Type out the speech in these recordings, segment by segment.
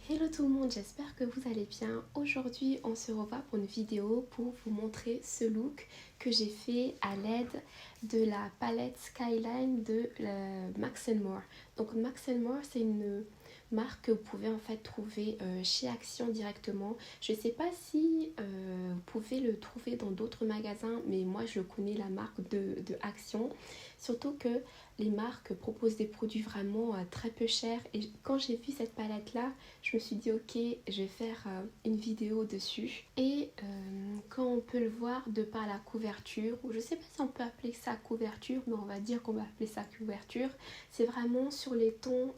Hello tout le monde, j'espère que vous allez bien. Aujourd'hui, on se revoit pour une vidéo pour vous montrer ce look que j'ai fait à l'aide de la palette Skyline de Max More. Donc Max More, c'est une marque que vous pouvez en fait trouver chez Action directement. Je ne sais pas si vous pouvez le trouver dans d'autres magasins, mais moi je connais la marque de Action. Surtout que les marques proposent des produits vraiment très peu chers. Et quand j'ai vu cette palette là, je me suis dit ok, je vais faire une vidéo dessus. Et quand on peut le voir de par la couverture, ou je sais pas si on peut appeler ça couverture, mais on va dire qu'on va appeler ça couverture, c'est vraiment sur les tons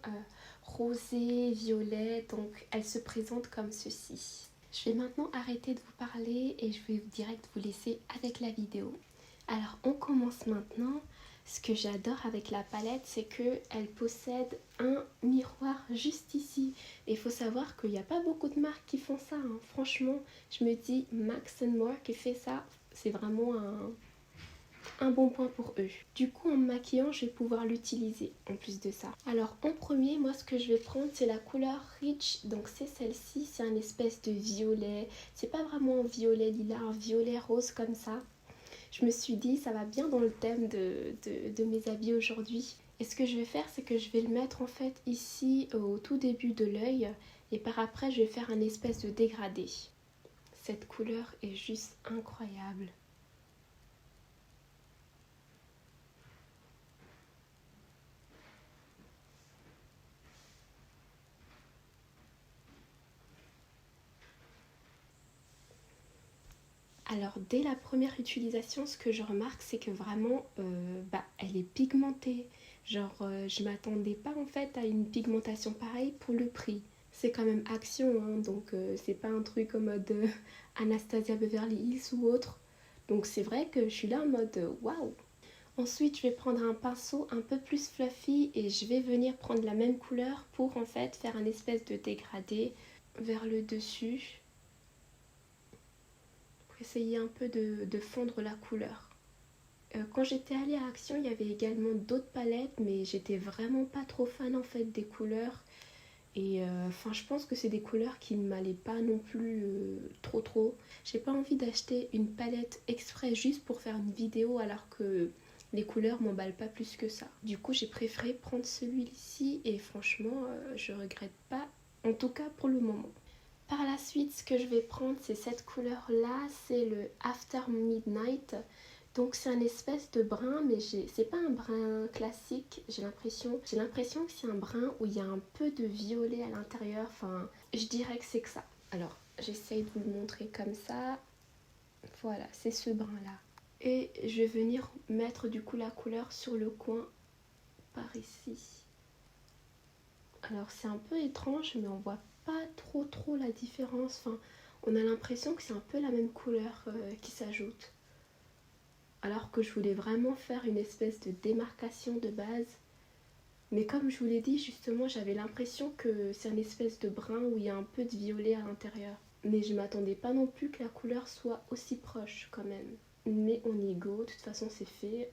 rosé, violet, donc elle se présente comme ceci. Je vais maintenant arrêter de vous parler et je vais direct vous laisser avec la vidéo. Alors on commence maintenant. Ce que j'adore avec la palette, c'est qu'elle possède un miroir juste ici. Et il faut savoir qu'il n'y a pas beaucoup de marques qui font ça, hein. Franchement, je me dis Max More qui fait ça, c'est vraiment un bon point pour eux. Du coup, en me maquillant, je vais pouvoir l'utiliser en plus de ça. Alors en premier, moi ce que je vais prendre, c'est la couleur Rich. Donc c'est celle-ci, c'est un espèce de violet. C'est pas vraiment un violet lilas, un violet rose comme ça. Je me suis dit, ça va bien dans le thème de mes habits aujourd'hui. Et ce que je vais faire, c'est que je vais le mettre en fait ici au tout début de l'œil. Et par après, je vais faire un espèce de dégradé. Cette couleur est juste incroyable. Alors dès la première utilisation, ce que je remarque, c'est que vraiment, elle est pigmentée. Genre, je m'attendais pas en fait à une pigmentation pareille pour le prix. C'est quand même Action, hein, donc c'est pas un truc en mode Anastasia Beverly Hills ou autre. Donc c'est vrai que je suis là en mode waouh. Ensuite, je vais prendre un pinceau un peu plus fluffy et je vais venir prendre la même couleur pour en fait faire un espèce de dégradé vers le dessus. Essayer un peu de fondre la couleur. Quand j'étais allée à Action, il y avait également d'autres palettes, mais j'étais vraiment pas trop fan en fait des couleurs. Et je pense que c'est des couleurs qui ne m'allaient pas non plus trop. J'ai pas envie d'acheter une palette exprès juste pour faire une vidéo alors que les couleurs m'emballent pas plus que ça. Du coup, j'ai préféré prendre celui-ci et franchement, je regrette pas, en tout cas pour le moment. Par la suite, ce que je vais prendre, c'est cette couleur-là, c'est le After Midnight. Donc c'est un espèce de brun, mais c'est pas un brun classique, j'ai l'impression que c'est un brun où il y a un peu de violet à l'intérieur. Enfin, je dirais que c'est que ça. Alors, j'essaye de vous le montrer comme ça. Voilà, c'est ce brun-là. Et je vais venir mettre du coup la couleur sur le coin par ici. Alors c'est un peu étrange, mais on voit pas trop la différence. Enfin, on a l'impression que c'est un peu la même couleur qui s'ajoute. Alors que je voulais vraiment faire une espèce de démarcation de base. Mais comme je vous l'ai dit, justement, j'avais l'impression que c'est une espèce de brun où il y a un peu de violet à l'intérieur. Mais je m'attendais pas non plus que la couleur soit aussi proche quand même. Mais on y go, de toute façon c'est fait.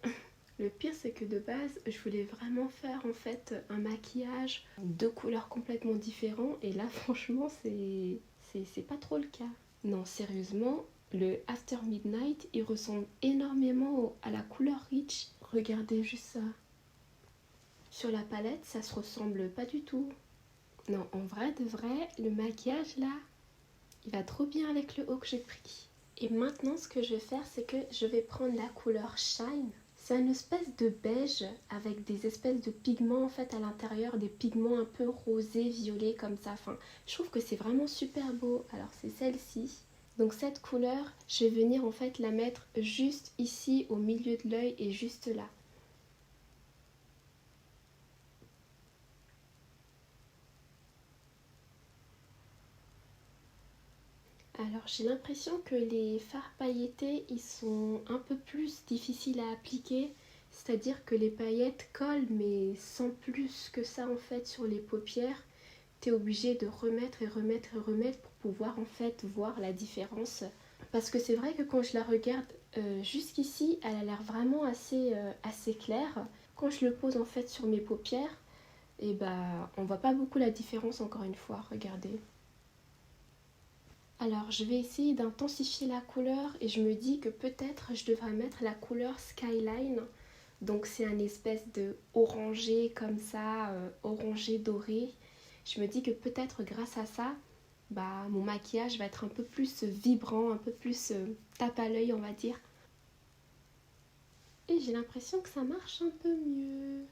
Le pire, c'est que de base, je voulais vraiment faire en fait un maquillage de couleurs complètement différentes. Et là, franchement, c'est pas trop le cas. Non, sérieusement, le After Midnight, il ressemble énormément à la couleur Rich. Regardez juste ça. Sur la palette, ça se ressemble pas du tout. Non, en vrai, de vrai, le maquillage là, il va trop bien avec le haut que j'ai pris. Et maintenant, ce que je vais faire, c'est que je vais prendre la couleur Shine. C'est une espèce de beige avec des espèces de pigments en fait à l'intérieur, des pigments un peu rosés, violets comme ça. Enfin, je trouve que c'est vraiment super beau. Alors c'est celle-ci. Donc cette couleur, je vais venir en fait la mettre juste ici au milieu de l'œil et juste là. Alors j'ai l'impression que les fards pailletés, ils sont un peu plus difficiles à appliquer. C'est-à-dire que les paillettes collent, mais sans plus que ça en fait sur les paupières. T'es obligé de remettre et remettre et remettre pour pouvoir en fait voir la différence. Parce que c'est vrai que quand je la regarde jusqu'ici, elle a l'air vraiment assez claire. Quand je le pose en fait sur mes paupières, Et bah on voit pas beaucoup la différence encore une fois, regardez. Alors je vais essayer d'intensifier la couleur et je me dis que peut-être je devrais mettre la couleur Skyline. Donc c'est un espèce de orangé comme ça, orangé doré. Je me dis que peut-être grâce à ça, bah mon maquillage va être un peu plus vibrant, un peu plus tape à l'œil on va dire. Et j'ai l'impression que ça marche un peu mieux.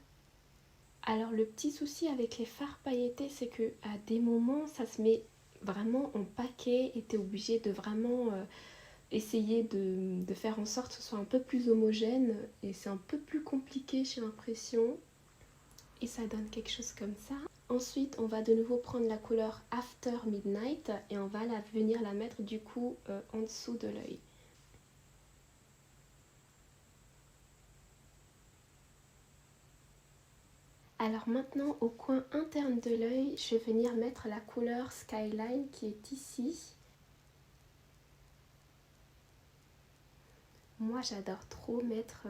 Alors le petit souci avec les fards pailletés, c'est que à des moments ça se met vraiment en paquet et t'es obligé de vraiment essayer de faire en sorte que ce soit un peu plus homogène et c'est un peu plus compliqué j'ai l'impression. Et ça donne quelque chose comme ça. Ensuite on va de nouveau prendre la couleur After Midnight et on va venir la mettre du coup en dessous de l'œil. Alors maintenant au coin interne de l'œil, je vais venir mettre la couleur Skyline qui est ici. Moi j'adore trop mettre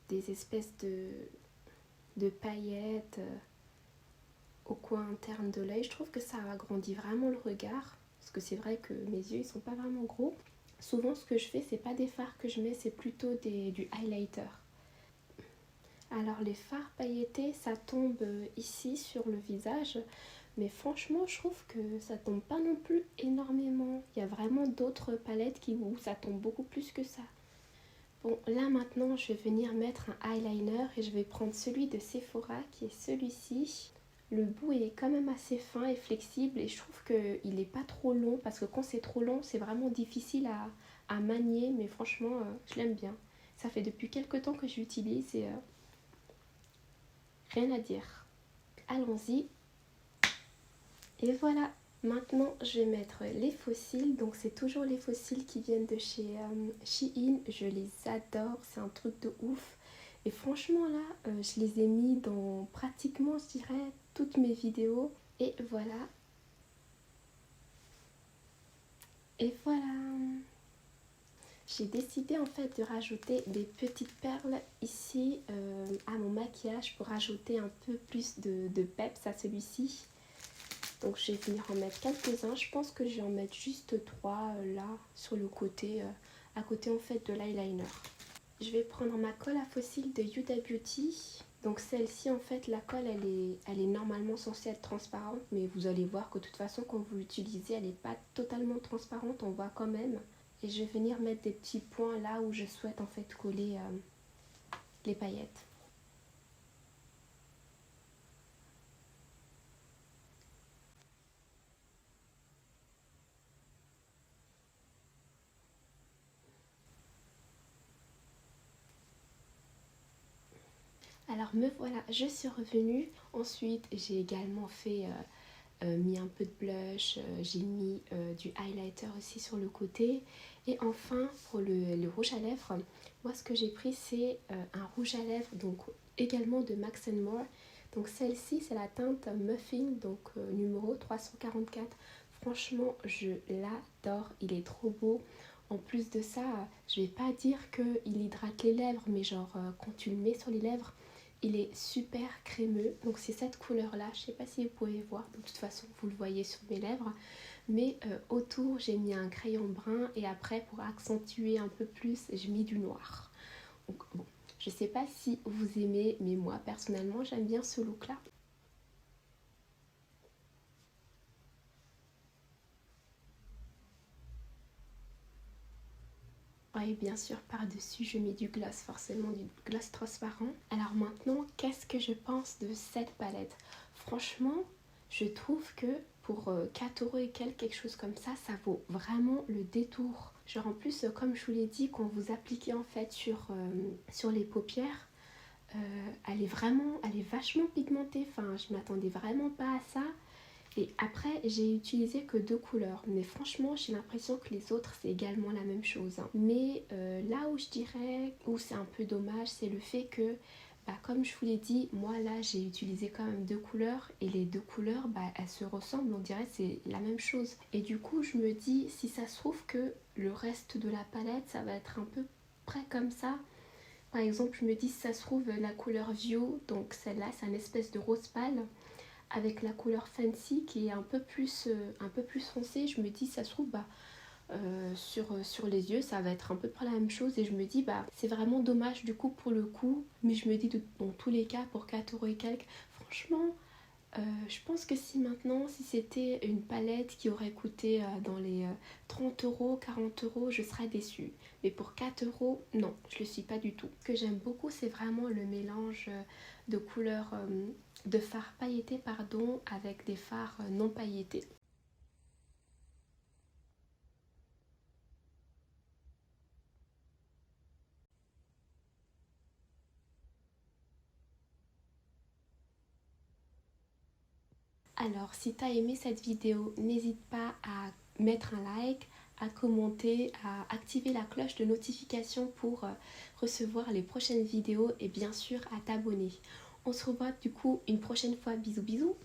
des espèces de paillettes au coin interne de l'œil. Je trouve que ça agrandit vraiment le regard. Parce que c'est vrai que mes yeux ils sont pas vraiment gros. Souvent ce que je fais c'est pas des fards que je mets, c'est plutôt du highlighter. Alors les fards pailletés ça tombe ici sur le visage. Mais franchement je trouve que ça tombe pas non plus énormément. Il y a vraiment d'autres palettes où ça tombe beaucoup plus que ça. Bon, là maintenant, je vais venir mettre un eyeliner et je vais prendre celui de Sephora qui est celui-ci. Le bout il est quand même assez fin et flexible et je trouve qu'il n'est pas trop long parce que quand c'est trop long, c'est vraiment difficile à manier. Mais franchement, je l'aime bien. Ça fait depuis quelques temps que j'utilise et rien à dire. Allons-y. Et voilà. Maintenant, je vais mettre les fossiles. Donc, c'est toujours les fossiles qui viennent de chez Shein. Je les adore. C'est un truc de ouf. Et franchement, là, je les ai mis dans pratiquement, je dirais, toutes mes vidéos. Et voilà. Et voilà. J'ai décidé en fait de rajouter des petites perles ici à mon maquillage pour ajouter un peu plus de peps à celui-ci. Donc je vais venir en mettre quelques-uns. Je pense que je vais en mettre juste 3 là sur le côté, à côté en fait de l'eyeliner. Je vais prendre ma colle à fossiles de Huda Beauty. Donc celle-ci en fait la colle elle est normalement censée être transparente. Mais vous allez voir que de toute façon quand vous l'utilisez elle n'est pas totalement transparente. On voit quand même. Et je vais venir mettre des petits points là où je souhaite en fait coller les paillettes. Alors me voilà, je suis revenue. Ensuite, j'ai également mis un peu de blush, j'ai mis du highlighter aussi sur le côté. Et enfin, pour le rouge à lèvres, moi ce que j'ai pris c'est un rouge à lèvres, donc également de Max More. Donc celle-ci c'est la teinte Muffin, donc numéro 344. Franchement, je l'adore, il est trop beau. En plus de ça, je vais pas dire qu'il hydrate les lèvres, mais genre quand tu le mets sur les lèvres, il est super crémeux. Donc c'est cette couleur là, je sais pas si vous pouvez voir, de toute façon vous le voyez sur mes lèvres. Mais autour j'ai mis un crayon brun et après pour accentuer un peu plus j'ai mis du noir. Donc bon, je sais pas si vous aimez, mais moi personnellement j'aime bien ce look là. Et bien sûr par-dessus je mets du gloss, forcément du gloss transparent. Alors maintenant qu'est-ce que je pense de cette palette? Franchement je trouve que pour 4 € et quelque chose comme ça vaut vraiment le détour. Genre en plus comme je vous l'ai dit, quand vous appliquez en fait sur les paupières, elle est vachement pigmentée. Enfin je m'attendais vraiment pas à ça. Et après, j'ai utilisé que 2 couleurs. Mais franchement, j'ai l'impression que les autres, c'est également la même chose. Hein. Mais là où je dirais, où c'est un peu dommage, c'est le fait que, bah, comme je vous l'ai dit, moi là, j'ai utilisé quand même 2 couleurs. Et les 2 couleurs, bah, elles se ressemblent. On dirait que c'est la même chose. Et du coup, je me dis, si ça se trouve que le reste de la palette, ça va être un peu près comme ça. Par exemple, je me dis si ça se trouve la couleur View, donc celle-là c'est une espèce de rose pâle, avec la couleur Fancy qui est un peu plus foncée. Je me dis ça se trouve sur les yeux ça va être un peu près la même chose, et je me dis c'est vraiment dommage du coup pour le coup, mais je me dis dans tous les cas pour 4 € et quelques, franchement je pense que si c'était une palette qui aurait coûté dans les 30 €, 40 €, je serais déçue. Mais pour 4 €, non, je le suis pas du tout. Ce que j'aime beaucoup, c'est vraiment le mélange de couleurs, de fards pailletés, pardon, avec des fards non pailletés. Alors, si tu as aimé cette vidéo, n'hésite pas à mettre un like, à commenter, à activer la cloche de notification pour recevoir les prochaines vidéos et bien sûr à t'abonner. On se revoit du coup une prochaine fois. Bisous bisous.